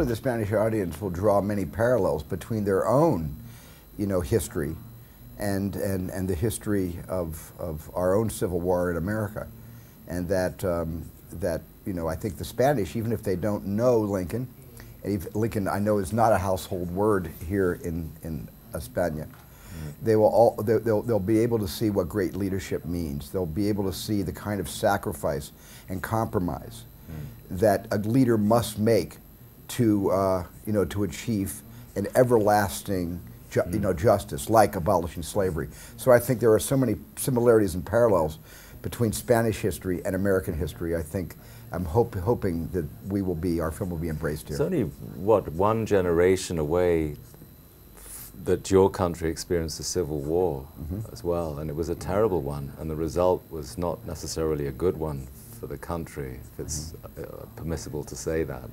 hopefully the Spanish audience will draw many parallels between their own, history and the history of our own Civil War in America. And that, I think the Spanish, even if they don't know Lincoln, and Lincoln I know is not a household word here in España, they'll be able to see what great leadership means. They'll be able to see the kind of sacrifice and compromise that a leader must make to to achieve an everlasting justice, like abolishing slavery. So I think there are so many similarities and parallels between Spanish history and American history. I'm hoping that our film will be embraced here. It's only, what, one generation away that your country experienced a civil war as well, and it was a terrible one, and the result was not necessarily a good one for the country, if it's permissible to say that.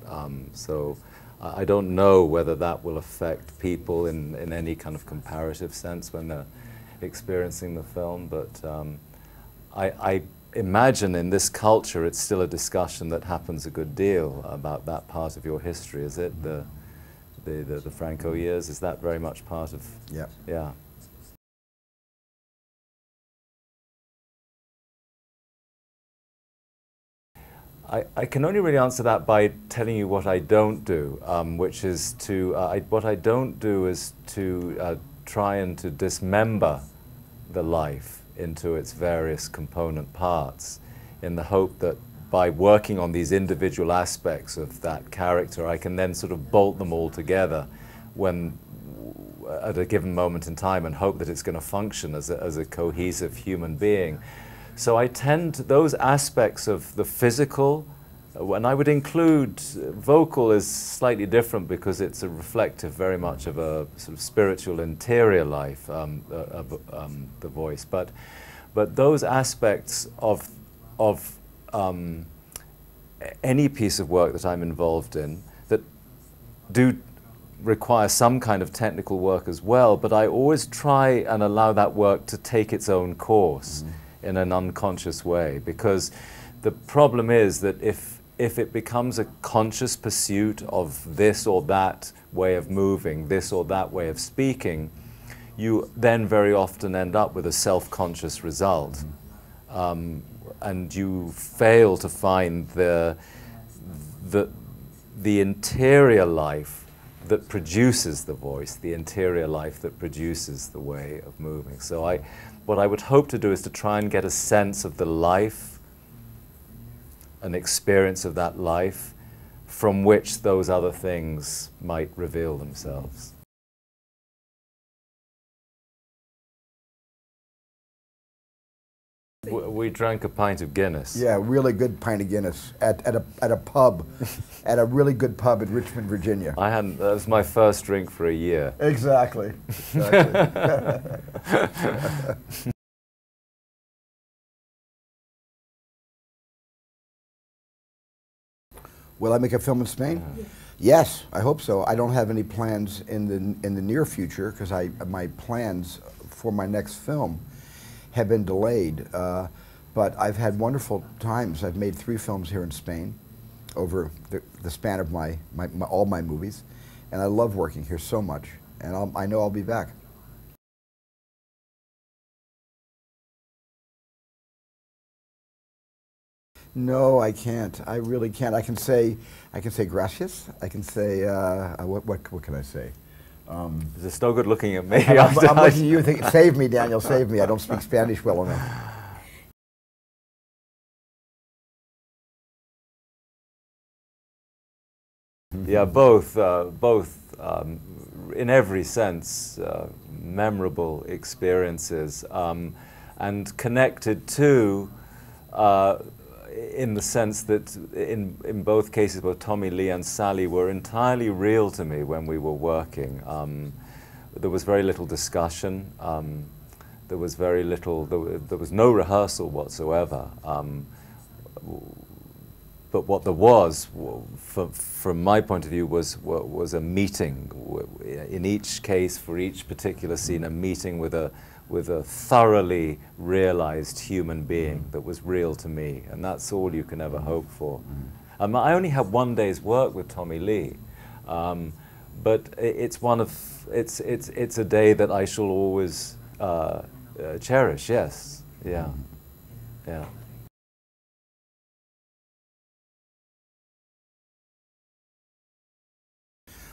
So I don't know whether that will affect people in any kind of comparative sense when they're experiencing the film, but I imagine in this culture it's still a discussion that happens a good deal about that part of your history. Is it the Franco years? Is that very much part of? Yeah. Yeah. I can only really answer that by telling you what I don't do, which is to what I don't do is to try and to dismember the life into its various component parts, in the hope that by working on these individual aspects of that character, I can then sort of bolt them all together at a given moment in time, and hope that it's going to function as a cohesive human being. So I tend to, those aspects of the physical, and I would include vocal is slightly different because it's a reflective very much of a sort of spiritual interior life, the voice. But those aspects of any piece of work that I'm involved in that do require some kind of technical work as well, but I always try and allow that work to take its own course in an unconscious way, because the problem is that if it becomes a conscious pursuit of this or that way of moving, this or that way of speaking, you then very often end up with a self-conscious result. And you fail to find the interior life that produces the voice, the interior life that produces the way of moving. So what I would hope to do is to try and get a sense of the life, an experience of that life, from which those other things might reveal themselves. We drank a pint of Guinness. Yeah, a really good pint of Guinness at a pub, at a really good pub in Richmond, Virginia. That was my first drink for a year. Exactly. Will I make a film in Spain? Yes, I hope so. I don't have any plans in the near future, because my plans for my next film have been delayed, but I've had wonderful times. I've made 3 films here in Spain over the span of all my movies, and I love working here so much, and I know I'll be back. No, I can't. I really can't. I can say gracias. I can say what can I say? It's no good looking at me. I'm looking at you thinking, save me, Daniel, save me. I don't speak Spanish well enough. Yeah, both, in every sense, memorable experiences, and connected to, in the sense that in both cases, both Tommy Lee and Sally were entirely real to me when we were working. There was very little discussion. There was very little. There was no rehearsal whatsoever. But what there was, from my point of view, was a meeting. In each case, for each particular scene, a meeting with a thoroughly realized human being that was real to me, and that's all you can ever hope for. I only had 1 day's work with Tommy Lee, But it's one of it's a day that I shall always cherish. Yes, yeah, yeah.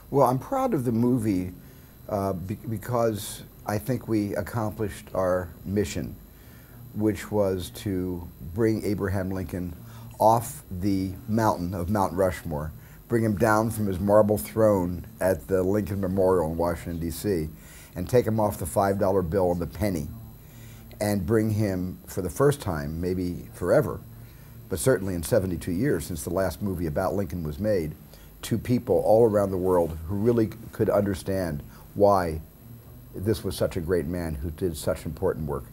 Well, I'm proud of the movie because I think we accomplished our mission, which was to bring Abraham Lincoln off the mountain of Mount Rushmore, bring him down from his marble throne at the Lincoln Memorial in Washington, D.C., and take him off the $5 bill and the penny, and bring him, for the first time, maybe forever, but certainly in 72 years since the last movie about Lincoln was made, to people all around the world who really could understand why this was such a great man who did such important work.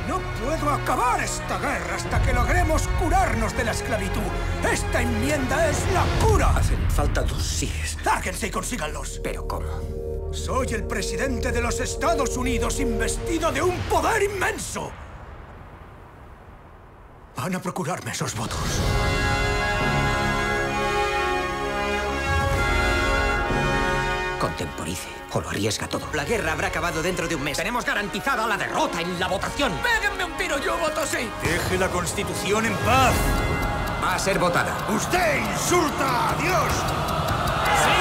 No puedo acabar esta guerra hasta que logremos curarnos de la esclavitud. Esta enmienda es la cura. Hacen falta 2 síes. Lárguense y consíganlos. ¿Pero cómo? Soy el presidente de los Estados Unidos, investido de un poder inmenso. Van a procurarme esos votos. Contemporice o lo arriesga todo. La guerra habrá acabado dentro de un mes. Tenemos garantizada la derrota en la votación. ¡Péguenme un tiro! ¡Yo voto sí! Deje la Constitución en paz. Va a ser votada. ¡Usted insulta a Dios! ¡Sí!